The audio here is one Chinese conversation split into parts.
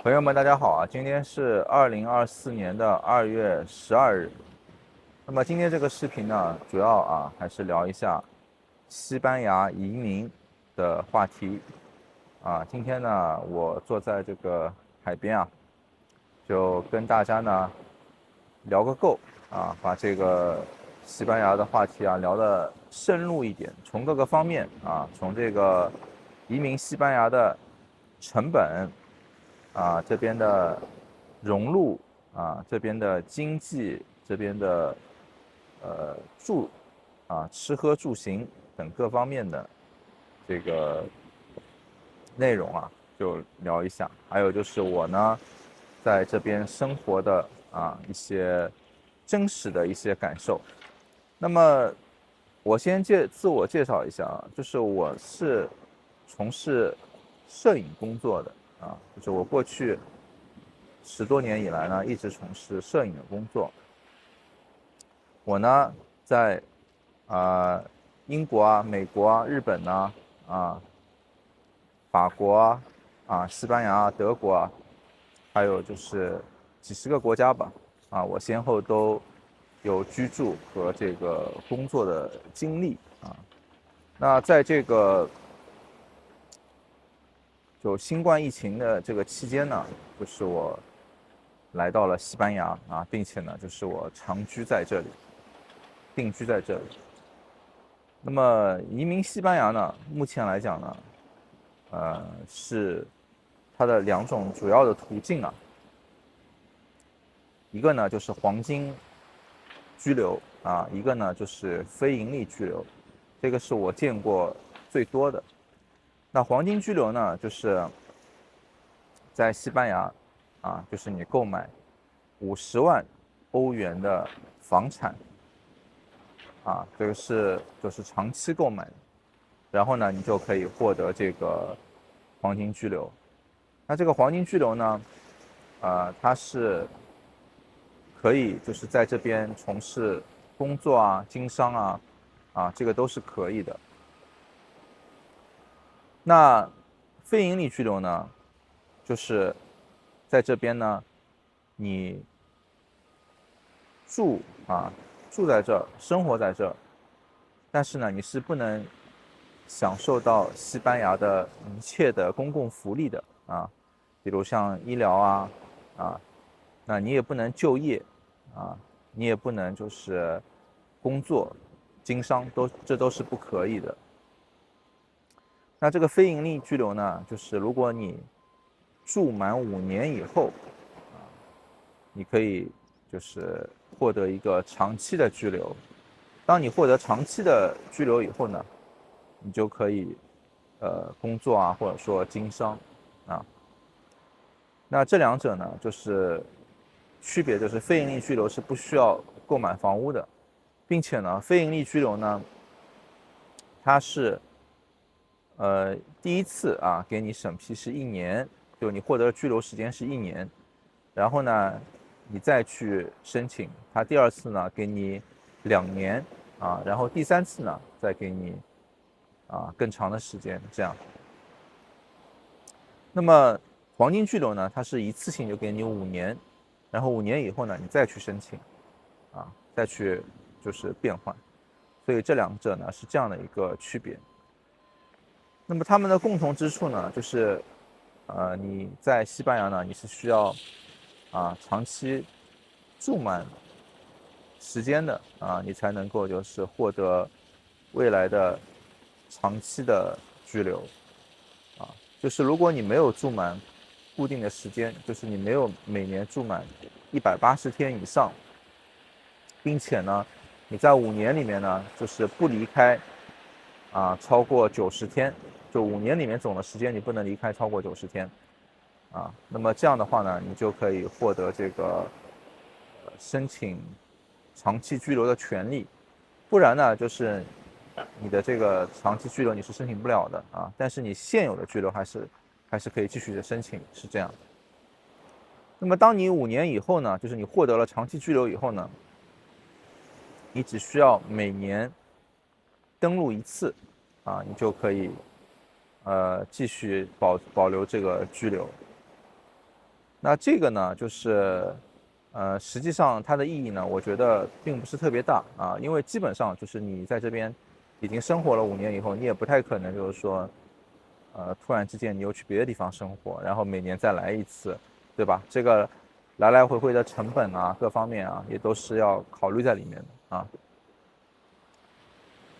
朋友们，大家好啊！今天是2024年的2月12日。那么今天这个视频呢，主要还是聊一下西班牙移民的话题今天呢，我坐在这个海边就跟大家呢聊个够把这个西班牙的话题聊得深入一点，从各个方面从这个移民西班牙的成本这边的融入这边的经济，这边的住吃喝住行等各方面的这个内容就聊一下。还有就是我呢，在这边生活的一些真实的一些感受。那么我先自我介绍一下就是我是从事摄影工作的就是我过去10多年以来呢，一直从事摄影的工作。我呢，在英国美国日本呢法国西班牙德国还有就是几十个国家吧我先后都有居住和这个工作的经历那在这个就新冠疫情的这个期间呢，就是我来到了西班牙并且呢，就是我长居在这里，定居在这里。那么移民西班牙呢，目前来讲呢，是它的两种主要的途径一个呢就是黄金居留一个呢就是非盈利居留，这个是我见过最多的。那黄金居留呢，就是在西班牙就是你购买50万欧元的房产这个就是长期购买的，然后呢，你就可以获得这个黄金居留。那这个黄金居留呢，它是可以就是在这边从事工作经商这个都是可以的。那非盈利居留呢，就是在这边呢，你住住在这儿，生活在这儿，但是呢，你是不能享受到西班牙的一切的公共福利的比如像医疗那你也不能就业你也不能就是工作、经商，这都是不可以的。那这个非盈利居留呢，就是如果你住满5年以后你可以就是获得一个长期的居留。当你获得长期的居留以后呢，你就可以工作或者说经商那这两者呢，就是区别就是非盈利居留是不需要购买房屋的，并且呢，非盈利居留呢，它是第一次给你审批是1年，就你获得的居留时间是1年，然后呢，你再去申请，它第二次呢给你2年然后第三次呢再给你更长的时间这样。那么黄金居留呢，它是一次性就给你5年，然后5年以后呢，你再去申请再去就是变换，所以这两者呢是这样的一个区别。那么它们的共同之处呢，就是你在西班牙呢，你是需要长期住满时间的你才能够就是获得未来的长期的居留就是如果你没有住满固定的时间，就是你没有每年住满180天以上，并且呢，你在5年里面呢，就是不离开超过90天，就5年里面总的时间你不能离开超过90天那么这样的话呢，你就可以获得这个申请长期居留的权利。不然呢，就是你的这个长期居留你是申请不了的但是你现有的居留还是可以继续的申请，是这样。那么当你5年以后呢，就是你获得了长期居留以后呢，你只需要每年登录一次你就可以继续保留这个居留。那这个呢，就是实际上它的意义呢，我觉得并不是特别大啊，因为基本上就是你在这边已经生活了5年以后，你也不太可能就是说，突然之间你又去别的地方生活，然后每年再来一次，对吧？这个来来回回的成本啊，各方面啊，也都是要考虑在里面的啊。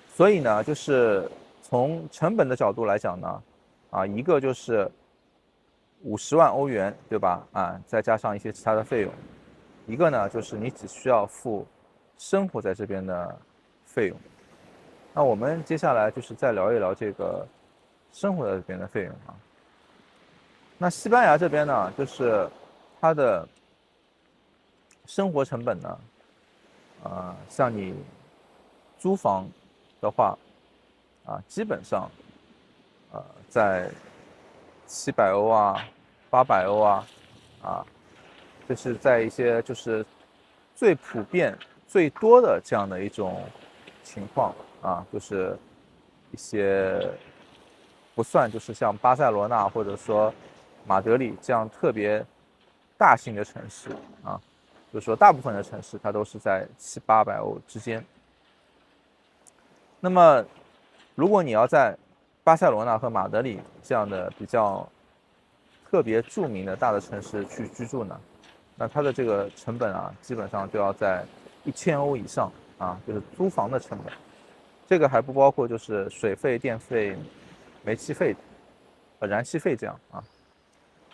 所以呢，就是从成本的角度来讲呢，一个就是50万欧元，对吧？再加上一些其他的费用。一个呢，就是你只需要付生活在这边的费用。那我们接下来就是再聊一聊这个生活在这边的费用啊。那西班牙这边呢，就是它的生活成本呢，像你租房的话，基本上，在700欧啊、800欧啊，这是在一些就是最普遍、最多的这样的一种情况就是一些不算就是像巴塞罗那或者说马德里这样特别大型的城市啊，就是说大部分的城市它都是在700-800欧之间。那么，如果你要在巴塞罗那和马德里这样的比较特别著名的大的城市去居住呢，那它的这个成本基本上就要在1000欧以上就是租房的成本。这个还不包括就是水费、电费、煤气费、燃气费这样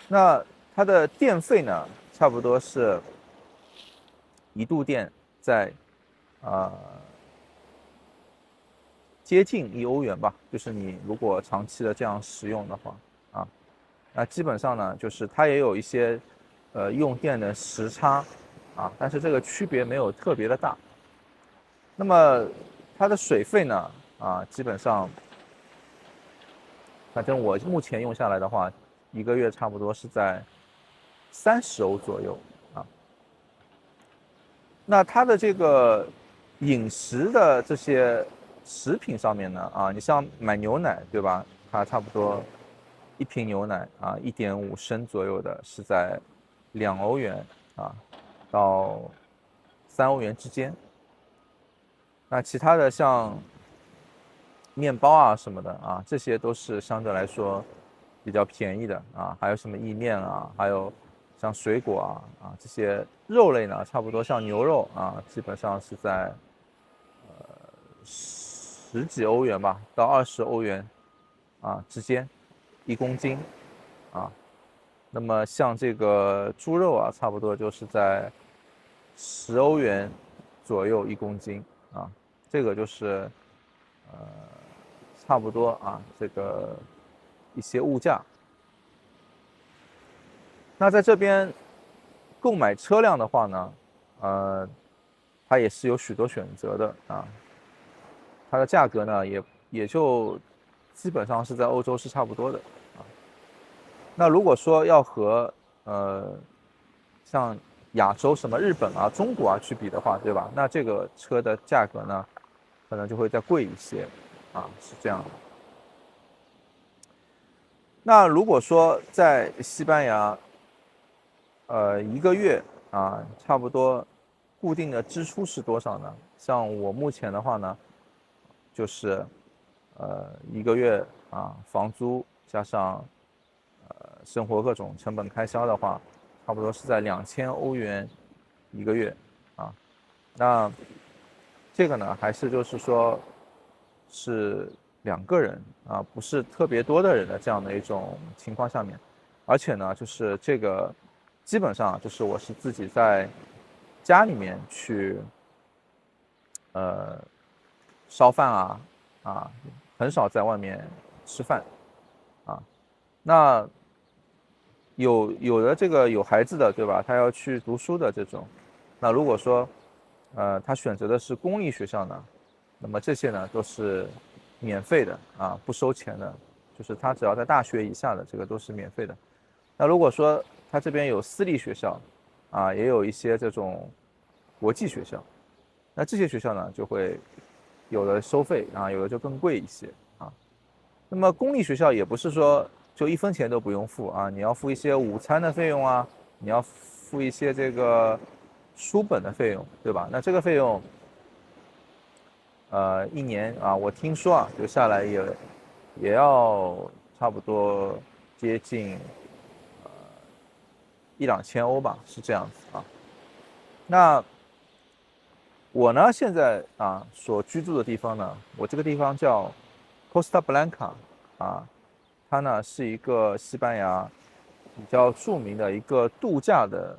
那它的电费呢，差不多是一度电在接近1欧元吧，就是你如果长期的这样使用的话那基本上呢，就是它也有一些用电的时差但是这个区别没有特别的大。那么它的水费呢基本上，反正我目前用下来的话，一个月差不多是在30欧左右那它的这个饮食的这些食品上面呢你像买牛奶对吧？它差不多一瓶牛奶1.5升左右的是在2欧元到3欧元之间。那其他的像面包什么的这些都是相对来说比较便宜的还有什么意面还有像水果这些肉类呢，差不多像牛肉基本上是在十几欧元吧，到20欧元之间1公斤那么像这个猪肉差不多就是在10欧元左右1公斤这个就是差不多这个一些物价。那在这边购买车辆的话呢，它也是有许多选择的它的价格呢也就基本上是在欧洲是差不多的那如果说要和像亚洲什么日本中国去比的话，对吧？那这个车的价格呢，可能就会再贵一些是这样的。那如果说在西班牙，一个月差不多固定的支出是多少呢？像我目前的话呢，就是一个月房租加上生活各种成本开销的话，差不多是在2000欧元一个月那这个呢，还是就是说是2个人不是特别多的人的这样的一种情况下面，而且呢，就是这个基本上就是我是自己在家里面去烧饭很少在外面吃饭那有的这个有孩子的对吧？他要去读书的这种，那如果说他选择的是公立学校呢，那么这些呢都是免费的不收钱的，就是他只要在大学以下的这个都是免费的。那如果说他这边有私立学校也有一些这种国际学校，那这些学校呢就会有的收费有的就更贵一些那么公立学校也不是说就1分钱都不用付你要付一些午餐的费用你要付一些这个书本的费用，对吧？那这个费用，一年啊，我听说啊，就下来也要差不多接近一两千欧吧，是这样子啊。那我呢，现在啊所居住的地方呢，我这个地方叫 Costa Blanca 啊，它呢是一个西班牙比较著名的一个度假的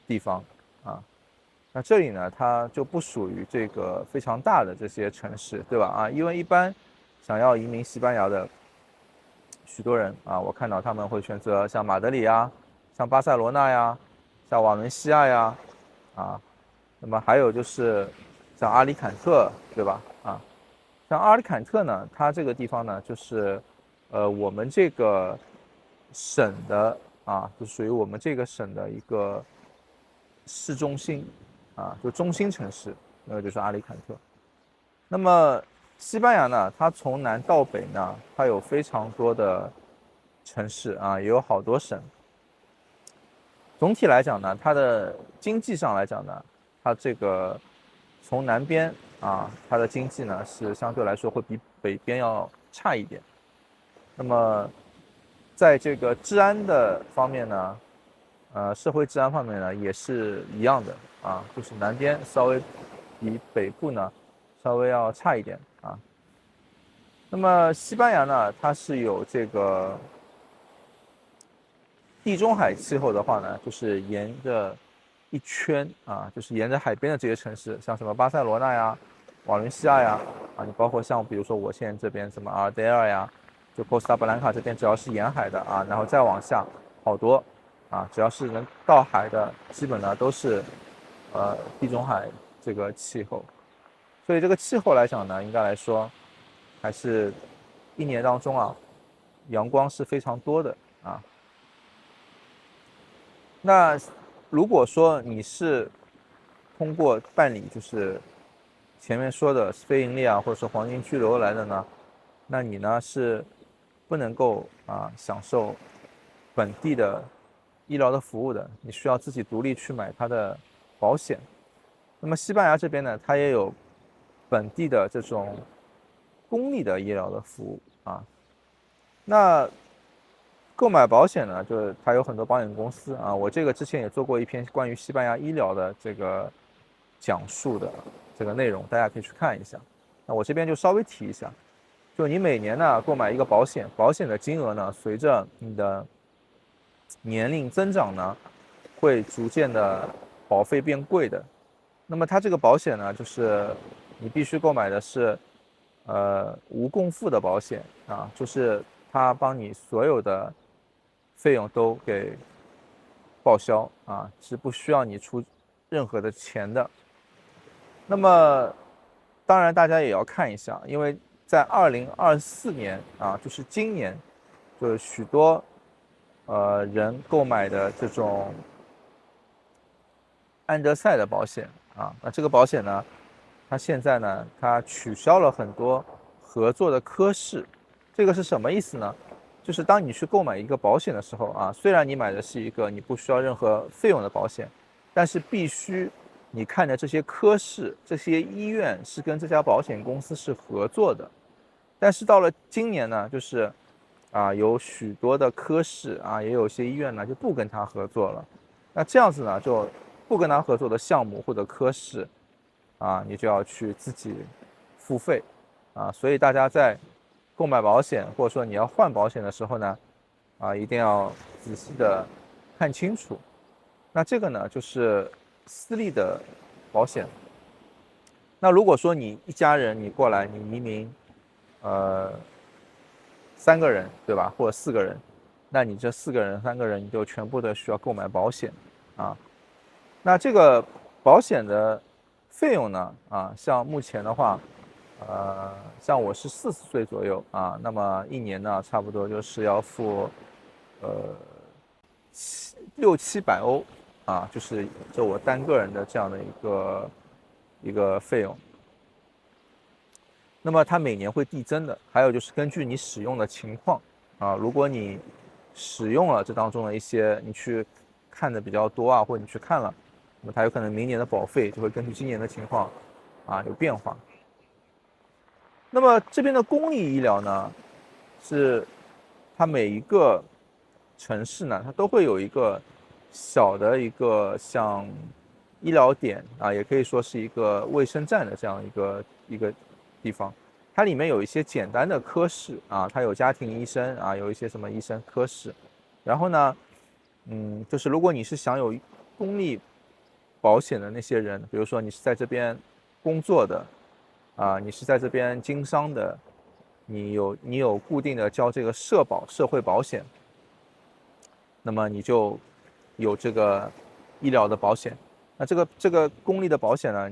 地方啊。那这里呢，它就不属于这个非常大的这些城市，对吧？啊，因为一般想要移民西班牙的许多人啊，我看到他们会选择像马德里呀、像巴塞罗那呀、像瓦伦西亚呀，啊，那么还有就是像阿里坎特，对吧？啊，像阿里坎特呢，它这个地方呢，就是我们这个省的啊，就属于我们这个省的一个市中心啊，就中心城市，那个就是阿里坎特。那么西班牙呢，它从南到北呢，它有非常多的城市啊，也有好多省。总体来讲呢，它的经济上来讲呢，它这个从南边啊，它的经济呢是相对来说会比北边要差一点。那么在这个治安的方面呢，社会治安方面呢也是一样的啊，就是南边稍微比北部呢稍微要差一点啊。那么西班牙呢，它是有这个地中海气候的话呢，就是沿着一圈啊，就是沿着海边的这些城市，像什么巴塞罗那呀、瓦伦西亚呀，啊，你包括像比如说我现在这边什么阿尔代尔呀，就波斯塔布兰卡这边，只要是沿海的啊，然后再往下好多啊，只要是能到海的，基本呢都是地中海这个气候。所以这个气候来讲呢，应该来说还是一年当中啊，阳光是非常多的啊。那如果说你是通过办理就是前面说的非盈利啊，或者说黄金居留来的呢，那你呢是不能够享受本地的医疗的服务的，你需要自己独立去买它的保险。那么西班牙这边呢，它也有本地的这种公立的医疗的服务啊。那购买保险呢，就是它有很多保险公司啊。我这个之前也做过一篇关于西班牙医疗的这个讲述的这个内容，大家可以去看一下。那我这边就稍微提一下，就你每年呢购买一个保险，保险的金额呢随着你的年龄增长呢，会逐渐的保费变贵的。那么它这个保险呢，就是你必须购买的是无共付的保险啊，就是它帮你所有的费用都给报销啊，是不需要你出任何的钱的。那么，当然大家也要看一下，因为在2024年啊，就是今年，就是许多人购买的这种安德赛的保险啊，那这个保险呢，它现在呢，它取消了很多合作的科室，这个是什么意思呢？就是当你去购买一个保险的时候啊，虽然你买的是一个你不需要任何费用的保险，但是必须你看的这些科室、这些医院是跟这家保险公司是合作的。但是到了今年呢，就是有许多的科室啊，也有些医院呢就不跟他合作了。那这样子呢，就不跟他合作的项目或者科室你就要去自己付费所以大家在购买保险或者说你要换保险的时候呢，一定要仔细的看清楚。那这个呢，就是私立的保险。那如果说你一家人你过来，你移民，呃，3个人对吧，或者4个人，那你这4个人、3个人你就全部的需要购买保险啊。那这个保险的费用呢，像目前的话，像我是40岁左右那么一年呢，差不多就是要付，呃，600-700欧就是就我单个人的这样的一个费用。那么它每年会递增的，还有就是根据你使用的情况如果你使用了这当中的一些，你去看的比较多啊，或者你去看了，那么它有可能明年的保费就会根据今年的情况有变化。那么这边的公立医疗呢，是它每一个城市呢，它都会有一个小的一个像医疗点也可以说是一个卫生站的这样一个地方。它里面有一些简单的科室它有家庭医生有一些什么医生科室。然后呢，就是如果你是享有公立保险的那些人，比如说你是在这边工作的你是在这边经商的，你有固定的交这个社会保险，那么你就有这个医疗的保险。那这个公立的保险呢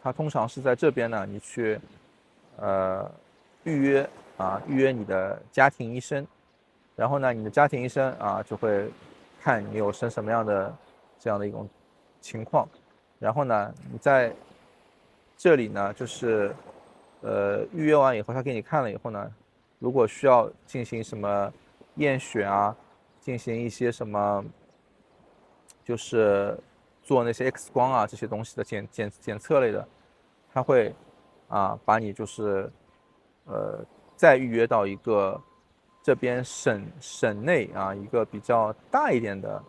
它通常是在这边呢，你去预约预约你的家庭医生，然后呢，你的家庭医生就会看你有什么样的这样的一种情况，然后呢，你在这里呢，就是预约完以后，他给你看了以后呢，如果需要进行什么验血进行一些什么，就是做那些 X 光这些东西的检测类的，他会把你就是再预约到一个这边省内一个比较大一点的，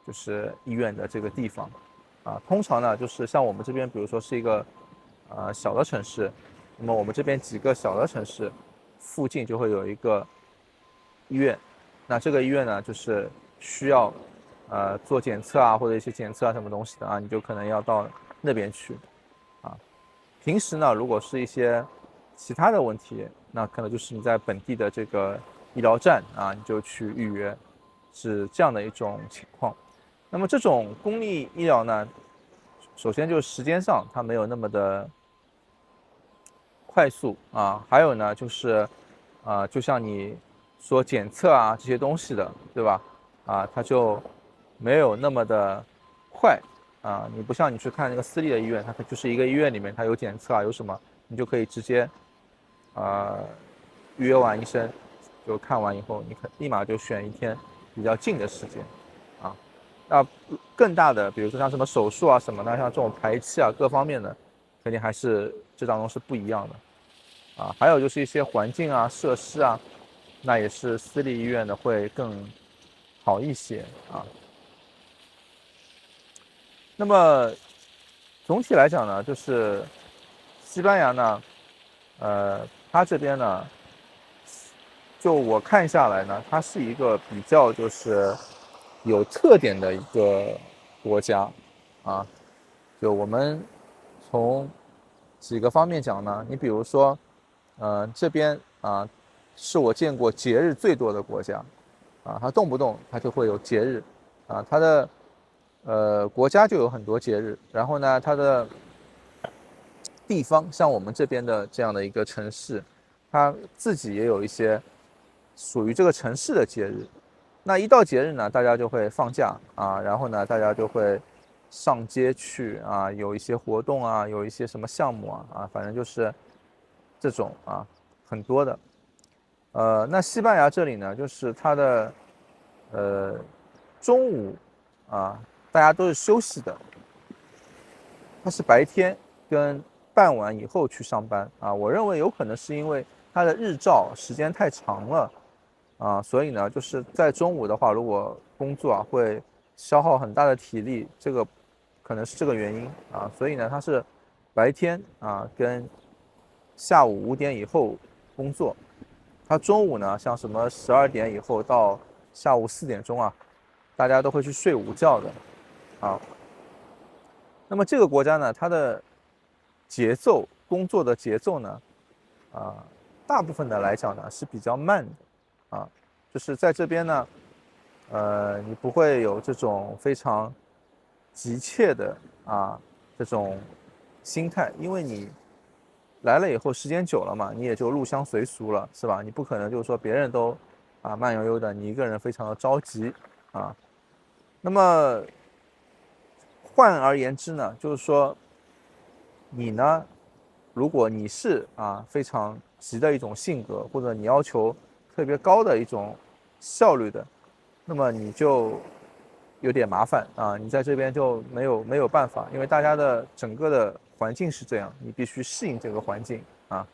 就是医院的这个地方通常呢，就是像我们这边，比如说是一个小的城市，那么我们这边几个小的城市附近就会有一个医院，那这个医院呢，就是需要做检测或者一些检测什么东西的你就可能要到那边去平时呢，如果是一些其他的问题，那可能就是你在本地的这个医疗站你就去预约，是这样的一种情况。那么这种公立医疗呢，首先就是时间上它没有那么的快速还有呢就是就像你说检测这些东西的，对吧？它就没有那么的快你不像你去看那个私立的医院，它就是一个医院里面它有检测有什么，你就可以直接预约完医生就看完以后，你立马就选一天比较近的时间那更大的，比如说像什么手术什么的，像这种排气各方面的，肯定还是这当中是不一样的还有就是一些环境设施那也是私立医院的会更好一些那么总体来讲呢，就是西班牙呢，它这边呢，就我看下来呢，它是一个比较就是有特点的一个国家就我们从几个方面讲呢，你比如说，这边是我见过节日最多的国家它动不动它就会有节日它的国家就有很多节日，然后呢，它的地方像我们这边的这样的一个城市，它自己也有一些属于这个城市的节日。那一到节日呢，大家就会放假然后呢，大家就会上街去有一些活动有一些什么项目反正就是这种很多的。那西班牙这里呢，就是它的中午大家都是休息的，它是白天跟傍晚以后去上班我认为有可能是因为它的日照时间太长了所以呢，就是在中午的话，如果工作会消耗很大的体力，这个可能是这个原因所以呢，它是白天跟下午5点以后工作，它中午呢，像什么12点以后到下午4点钟大家都会去睡午觉的那么这个国家呢，它的工作的节奏呢，大部分的来讲呢是比较慢的就是在这边呢，你不会有这种非常急切的这种心态，因为你来了以后时间久了嘛，你也就入乡随俗了，是吧？你不可能就是说别人都慢悠悠的，你一个人非常的着急那么换而言之呢，就是说你呢，如果你是非常急的一种性格，或者你要求特别高的一种效率的，那么你就有点麻烦啊，你在这边就没有办法，因为大家的整个的环境是这样，你必须适应这个环境啊。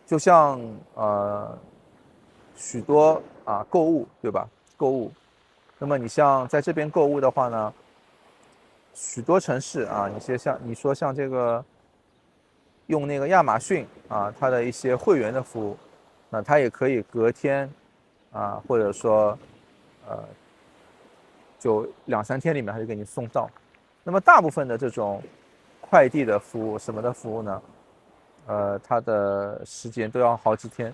就像许多购物，对吧？购物，那么你像在这边购物的话呢，许多城市啊，你说像这个用那个亚马逊啊，它的一些会员的服务，那它也可以隔天或者说就2、3天里面它就给你送到。那么大部分的这种快递的服务什么的服务呢，它的时间都要好几天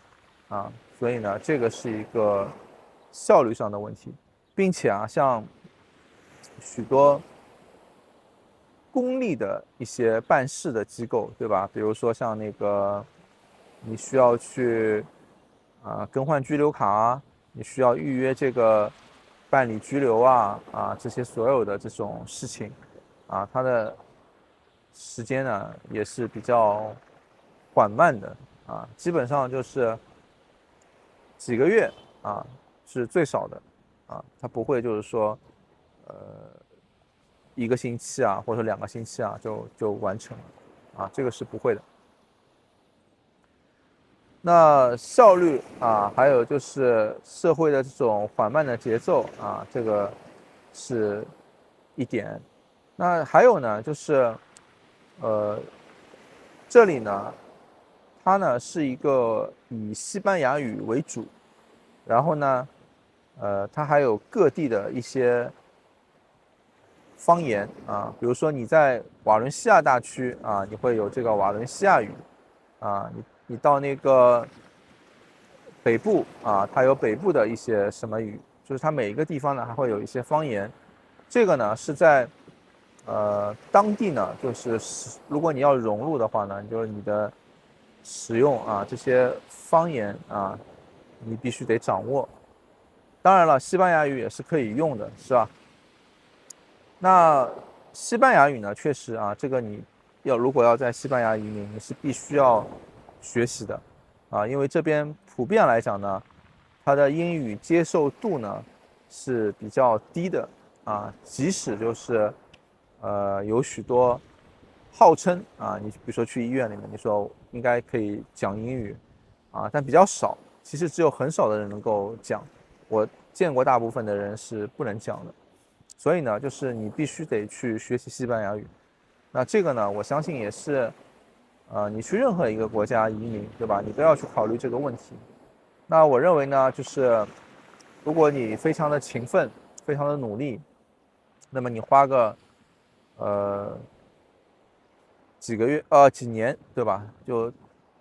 所以呢，这个是一个效率上的问题，并且像许多公立的一些办事的机构，对吧？比如说像那个你需要去更换居留卡你需要预约这个办理居留这些所有的这种事情它的时间呢也是比较缓慢的基本上就是几个月是最少的它不会就是说1个星期或者2个星期就完成了这个是不会的。那效率还有就是社会的这种缓慢的节奏这个是一点。那还有呢，就是这里呢，它呢是一个以西班牙语为主，然后呢，它还有各地的一些方言比如说你在瓦伦西亚大区你会有这个瓦伦西亚语你到那个北部它有北部的一些什么语，就是它每一个地方呢还会有一些方言。这个呢是在当地呢，就是如果你要融入的话呢，就是你的使用这些方言你必须得掌握。当然了，西班牙语也是可以用的，是吧？那西班牙语呢，确实这个你如果要在西班牙移民，你是必须要学习的因为这边普遍来讲呢，它的英语接受度呢是比较低的即使就是有许多号称你比如说去医院里面，你说应该可以讲英语但比较少，其实只有很少的人能够讲，我见过大部分的人是不能讲的。所以呢，就是你必须得去学习西班牙语。那这个呢，我相信也是，你去任何一个国家移民，对吧？你都要去考虑这个问题。那我认为呢，就是如果你非常的勤奋，非常的努力，那么你花个几个月几年，对吧？就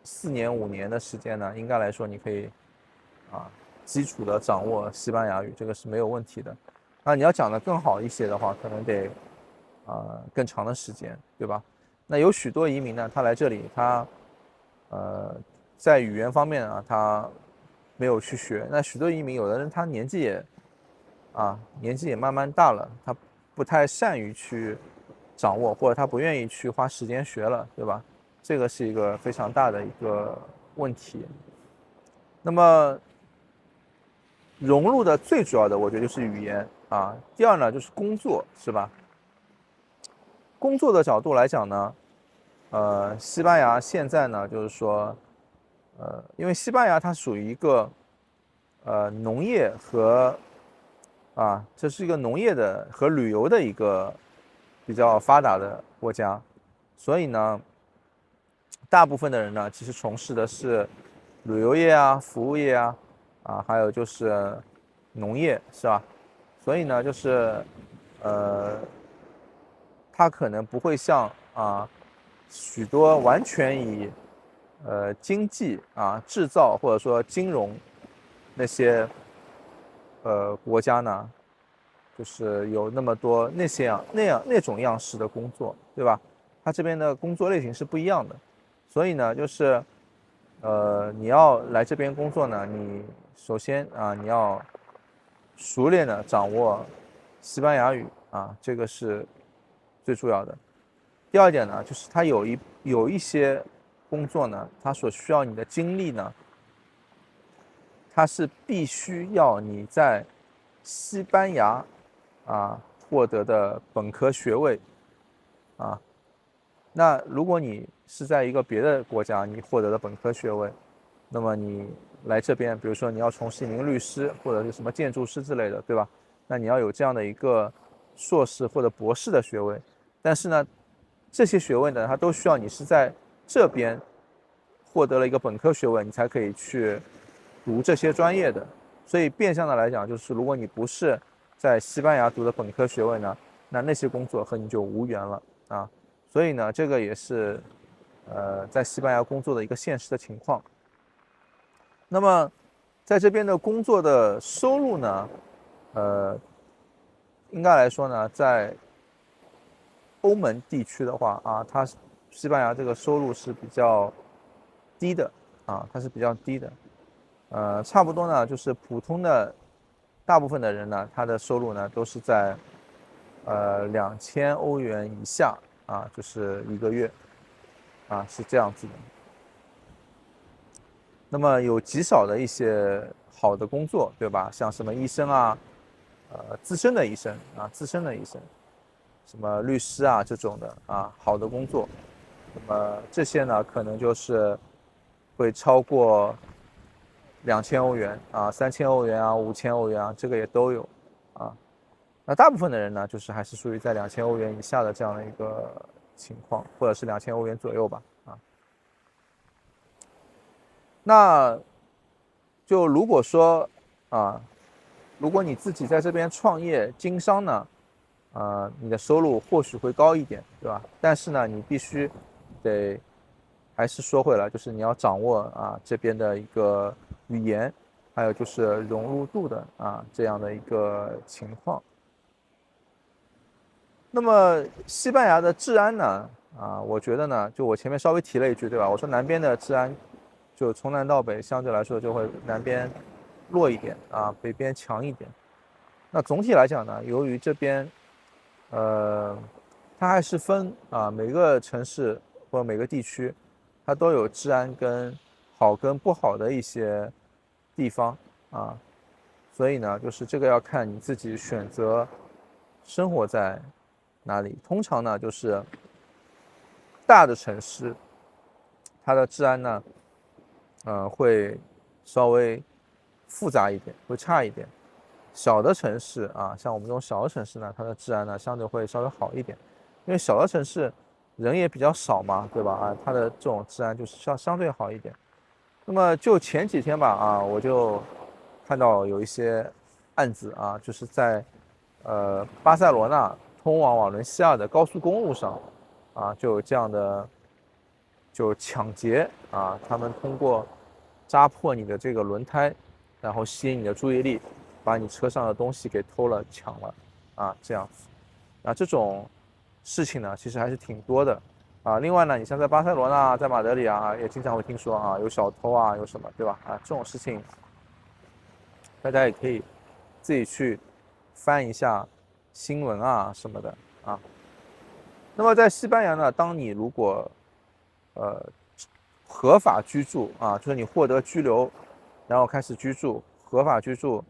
4年5年的时间呢，应该来说你可以基础的掌握西班牙语，这个是没有问题的。那你要讲的更好一些的话，可能得更长的时间，对吧？那有许多移民呢，他来这里，他在语言方面他没有去学。那许多移民，有的人他年纪也慢慢大了，他不太善于去掌握，或者他不愿意去花时间学了，对吧？这个是一个非常大的一个问题。那么融入的最主要的，我觉得就是语言第二呢，就是工作，是吧？工作的角度来讲呢，西班牙现在呢，就是说，因为西班牙它属于一个农业和这是一个农业的和旅游的一个比较发达的国家，所以呢，大部分的人呢，其实从事的是旅游业服务业还有就是农业，是吧？所以呢，就是它可能不会像许多完全以经济制造或者说金融那些国家呢，就是有那么多那种样式的工作，对吧？它这边的工作类型是不一样的，所以呢，就是你要来这边工作呢，你首先你要熟练的掌握西班牙语这个是最重要的。第二点呢，就是它有一些工作呢，它所需要你的精力呢，它是必须要你在西班牙获得的本科学位啊。那如果你是在一个别的国家你获得的本科学位，那么你来这边，比如说你要从事一名律师或者是什么建筑师之类的，对吧？那你要有这样的一个硕士或者博士的学位。但是呢，这些学位呢，它都需要你是在这边获得了一个本科学位，你才可以去读这些专业的。所以变相的来讲，就是如果你不是在西班牙读的本科学位呢，那些工作和你就无缘了啊。所以呢，这个也是在西班牙工作的一个现实的情况。那么在这边的工作的收入呢，应该来说呢，在欧盟地区的话它西班牙这个收入是比较低的它是比较低的，差不多呢，就是普通的大部分的人呢，他的收入呢都是在2000欧元以下就是一个月是这样子的。那么有极少的一些好的工作，对吧？像什么医生资深的医生资深的医生，什么律师这种的好的工作，那么这些呢，可能就是会超过2000欧元3000欧元5000欧元这个也都有那大部分的人呢，就是还是属于在2000欧元以下的这样的一个情况，或者是2000欧元左右吧那就如果说如果你自己在这边创业经商呢，你的收入或许会高一点，对吧？但是呢，你必须得还是说回来，就是你要掌握这边的一个语言，还有就是融入度的这样的一个情况。那么西班牙的治安呢，我觉得呢，就我前面稍微提了一句，对吧？我说南边的治安就从南到北相对来说就会南边弱一点北边强一点。那总体来讲呢，由于这边它还是分每个城市或者每个地区，它都有治安跟好跟不好的一些地方所以呢，就是这个要看你自己选择生活在哪里。通常呢，就是大的城市，它的治安呢，会稍微复杂一点，会差一点。小的城市像我们这种小的城市呢，它的治安呢相对会稍微好一点，因为小的城市人也比较少嘛，对吧它的这种治安就是相对好一点。那么就前几天吧我就看到有一些案子就是在巴塞罗那通往瓦伦西亚的高速公路上就有这样的就抢劫他们通过扎破你的这个轮胎，然后吸引你的注意力，把你车上的东西给偷了抢了这样子这种事情呢其实还是挺多的另外呢，你像在巴塞罗那在马德里也经常会听说有小偷有什么对吧这种事情大家也可以自己去翻一下新闻什么的那么在西班牙呢，当你如果合法居住就是你获得居留，然后开始居住，合法居住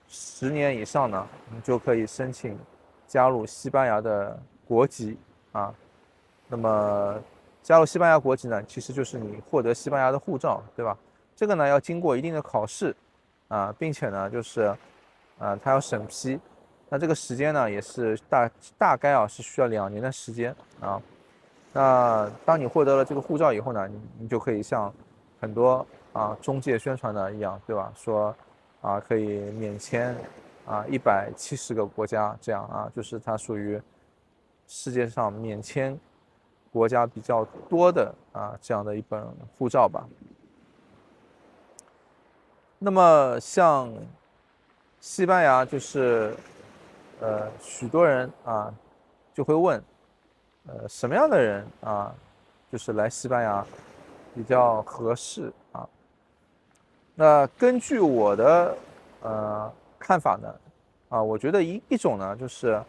10年以上呢，你就可以申请加入西班牙的国籍那么加入西班牙国籍呢，其实就是你获得西班牙的护照，对吧？这个呢要经过一定的考试并且呢就是它要审批，那这个时间呢也是大概是需要2年的时间那当你获得了这个护照以后呢，你就可以像很多中介宣传的一样，对吧？说可以免签170个国家，这样就是它属于世界上免签国家比较多的这样的一本护照吧。那么像西班牙就是许多人就会问什么样的人就是来西班牙比较合适那根据我的看法呢我觉得一种呢就是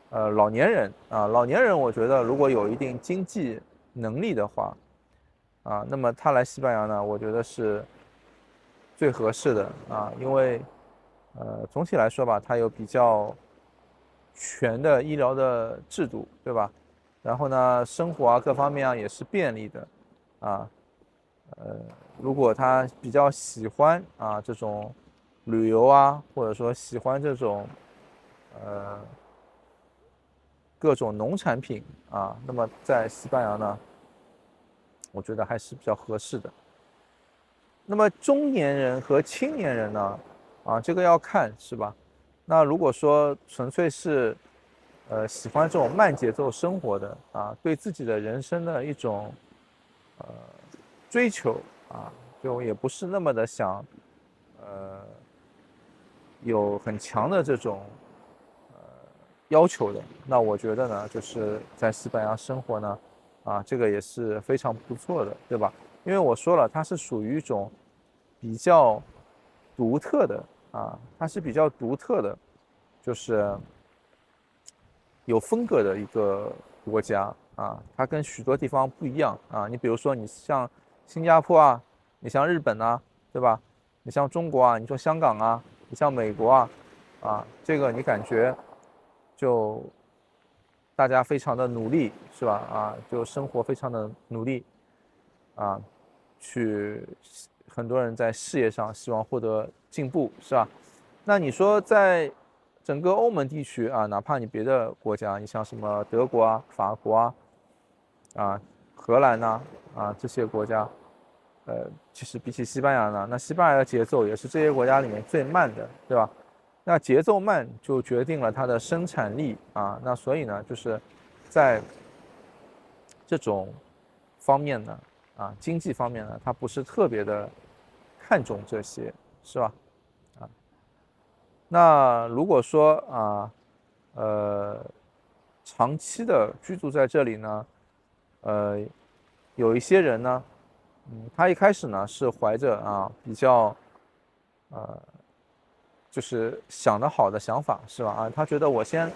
老年人老年人我觉得如果有一定经济能力的话那么他来西班牙呢，我觉得是最合适的因为总体来说吧，它有比较全的医疗的制度，对吧？然后呢，生活啊各方面啊也是便利的，啊，如果他比较喜欢啊这种旅游啊，或者说喜欢这种呃各种农产品啊，那么在西班牙呢，我觉得还是比较合适的。那么中年人和青年人呢，这个要看是吧？那如果说纯粹是喜欢这种慢节奏生活的对自己的人生的一种呃追求就也不是那么的想呃有很强的这种要求的，那我觉得呢，就是在西班牙生活呢，这个也是非常不错的，对吧？因为我说了，它是属于一种比较独特的它是比较独特的，就是有风格的一个国家它跟许多地方不一样你比如说你像新加坡你像日本对吧？你像中国你说香港你像美国这个你感觉就大家非常的努力是吧？就生活非常的努力啊，去很多人在事业上希望获得进步是吧？那你说在整个欧盟地区哪怕你别的国家，你像什么德国法国荷兰这些国家，其实比起西班牙呢，那西班牙的节奏也是这些国家里面最慢的，对吧？那节奏慢就决定了它的生产力那所以呢，就是在这种方面呢经济方面呢，它不是特别的看重这些，是吧？那如果说长期的居住在这里呢，呃，有一些人呢，他一开始呢是怀着比较就是想得好的想法，是吧？他觉得我先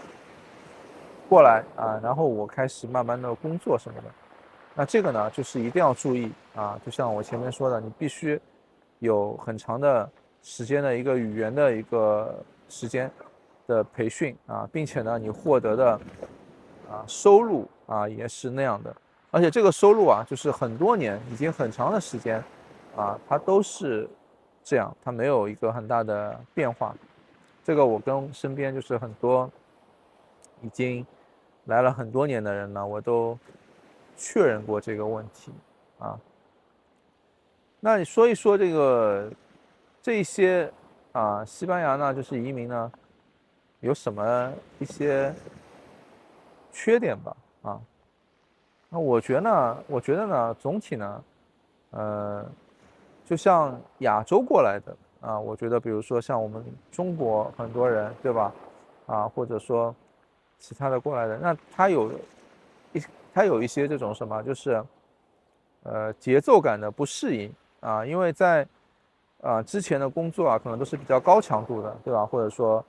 过来然后我开始慢慢的工作什么的。那这个呢，就是一定要注意就像我前面说的，你必须有很长的时间的一个语言的一个时间的培训并且呢，你获得的收入也是那样的，而且这个收入就是很多年，已经很长的时间它都是这样，它没有一个很大的变化。这个我跟身边就是很多已经来了很多年的人呢，我都确认过这个问题啊。那你说一说这一些西班牙呢，就是移民呢，有什么一些缺点吧？那我觉得呢，总体呢，呃，就像亚洲过来的我觉得比如说像我们中国很多人，对吧？或者说其他的过来的，那一他有一些这种什么，就是节奏感的不适应因为在之前的工作可能都是比较高强度的，对吧？或者说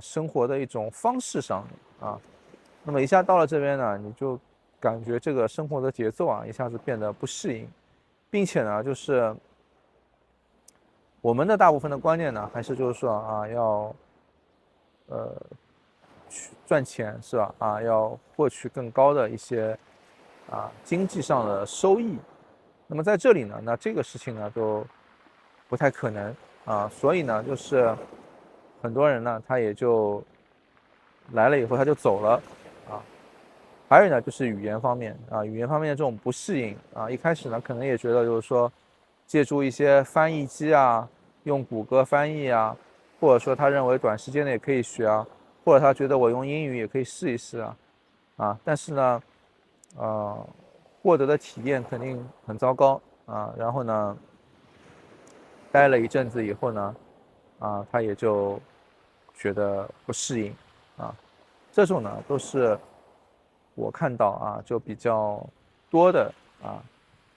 生活的一种方式上那么一下到了这边呢，你就感觉这个生活的节奏一下子变得不适应，并且呢，就是我们的大部分的观念呢，还是就是说要去赚钱是吧？要获取更高的一些经济上的收益。那么在这里呢，那这个事情呢就不太可能所以呢，就是很多人呢，他也就来了以后他就走了啊。还有呢，就是语言方面语言方面的这种不适应一开始呢，可能也觉得就是说，借助一些翻译机用谷歌翻译或者说他认为短时间内也可以学或者他觉得我用英语也可以试一试但是呢，获得的体验肯定很糟糕然后呢，待了一阵子以后呢，他也就觉得不适应啊，这种呢都是我看到就比较多的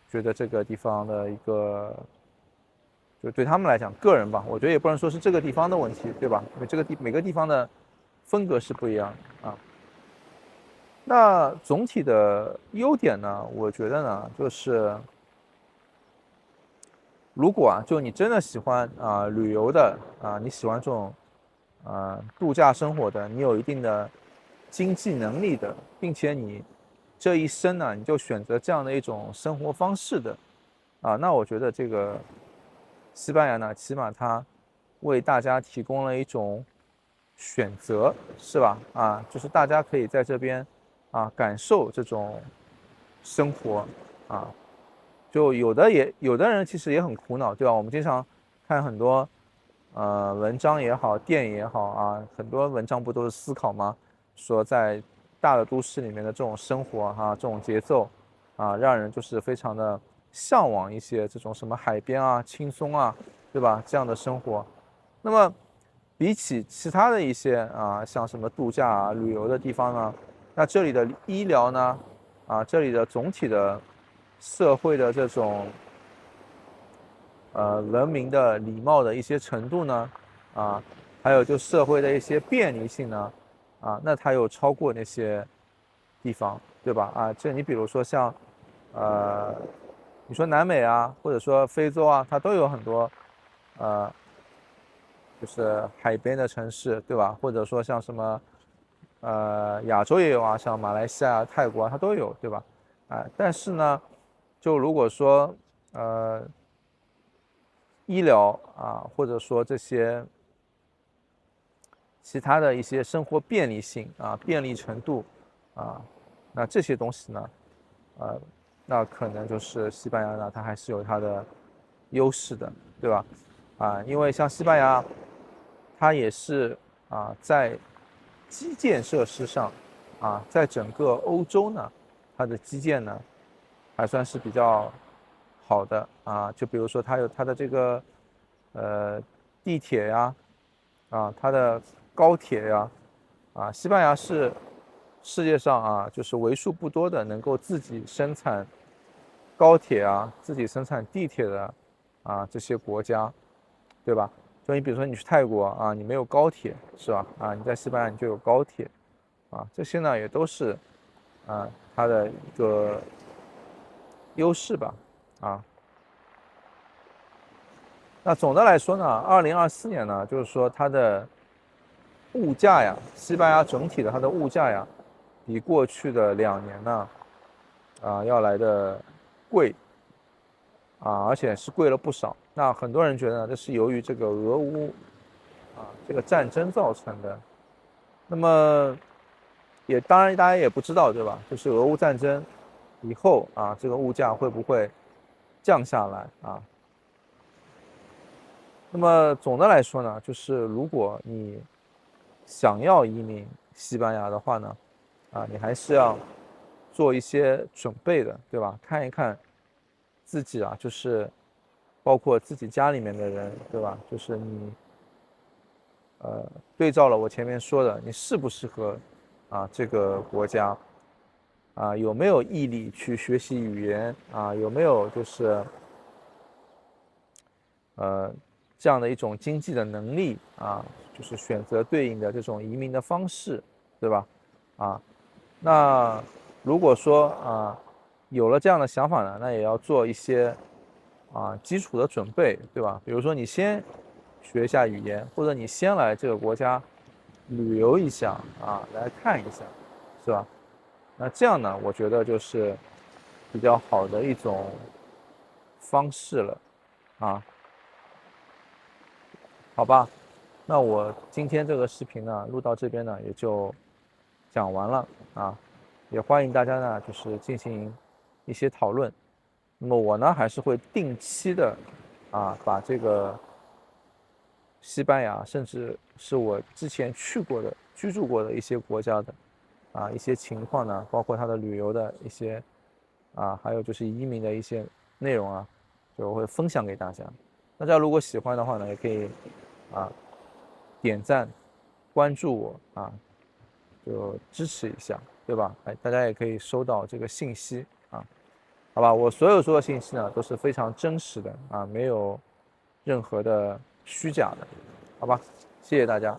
觉得这个地方的一个，就对他们来讲，个人吧，我觉得也不能说是这个地方的问题，对吧？因为每个地方的风格是不一样的那总体的优点呢，我觉得呢，就是如果就你真的喜欢旅游的你喜欢这种度假生活的，你有一定的经济能力的，并且你这一生呢，你就选择这样的一种生活方式的那我觉得这个西班牙呢，起码它为大家提供了一种选择，是吧？就是大家可以在这边感受这种生活啊。就有的人其实也很苦恼，对吧？我们经常看很多文章也好，电影也好很多文章不都是思考吗？说在大的都市里面的这种生活这种节奏让人就是非常的向往一些这种什么海边轻松对吧？这样的生活。那么比起其他的一些像什么度假旅游的地方呢，那这里的医疗呢这里的总体的社会的这种文明的礼貌的一些程度呢还有就社会的一些便利性呢那它又超过那些地方，对吧？这你比如说像你说南美或者说非洲它都有很多呃就是海边的城市，对吧？或者说像什么亚洲也有像马来西亚、泰国它都有，对吧？但是呢，就如果说医疗或者说这些其他的一些生活便利性便利程度那这些东西呢，那可能就是西班牙呢，它还是有它的优势的，对吧？因为像西班牙，它也是在基建设施上在整个欧洲呢，它的基建呢还算是比较好的就比如说它有它的这个地铁它的高铁西班牙是世界上就是为数不多的能够自己生产高铁自己生产地铁的这些国家，对吧？就你比如说你去泰国你没有高铁是吧？你在西班牙你就有高铁这些呢也都是它的一个优势吧那总的来说呢，2024年呢，就是说它的物价西班牙整体的它的物价比过去的2年呢，要来的贵而且是贵了不少。那很多人觉得这是由于这个俄乌这个战争造成的。那么当然大家也不知道，对吧？就是俄乌战争以后这个物价会不会降下来那么总的来说呢，就是如果你想要移民西班牙的话呢，你还是要做一些准备的，对吧？看一看自己就是包括自己家里面的人，对吧？就是你对照了我前面说的，你适不适合这个国家有没有毅力去学习语言有没有就是这样的一种经济的能力就是选择对应的这种移民的方式，对吧？那如果说有了这样的想法呢，那也要做一些基础的准备，对吧？比如说你先学一下语言，或者你先来这个国家旅游一下来看一下，是吧？那这样呢，我觉得就是比较好的一种方式了啊。好吧，那我今天这个视频呢，录到这边呢，也就讲完了也欢迎大家呢，就是进行一些讨论。那么我呢，还是会定期的把这个西班牙，甚至是我之前去过的、居住过的一些国家的一些情况呢，包括它的旅游的一些还有就是移民的一些内容就会分享给大家。大家如果喜欢的话呢，也可以点赞、关注我就支持一下，对吧？大家也可以收到这个信息好吧？我所有说的信息呢都是非常真实的没有任何的虚假的，好吧？谢谢大家。